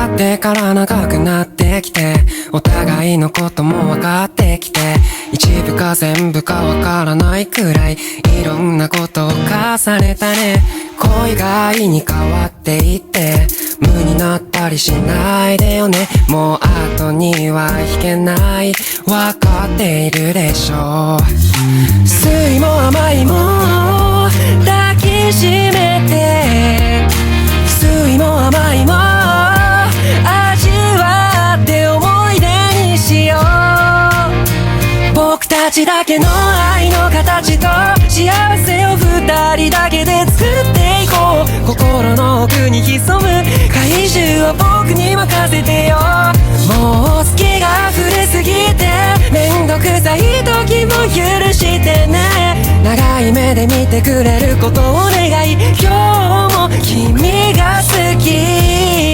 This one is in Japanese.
会ってから長くなってきて、お互いのことも分かってきて、一部か全部か分からないくらいいろんなことを重ねたね。恋が愛に変わっていって無になったりしないでよね。もう後には引けない、分かっているでしょう。酸いも甘いも抱きしめて、酸いも甘いも味わって思い出にしよう。僕たちだけの愛の形と幸せを二人だけで作っていこう。心の奥に潜む怪獣を僕に任せてよ。もう好きが溢れすぎてめんどくさい時も許してね。長い目で見てくれることを願い、今日も君が好き。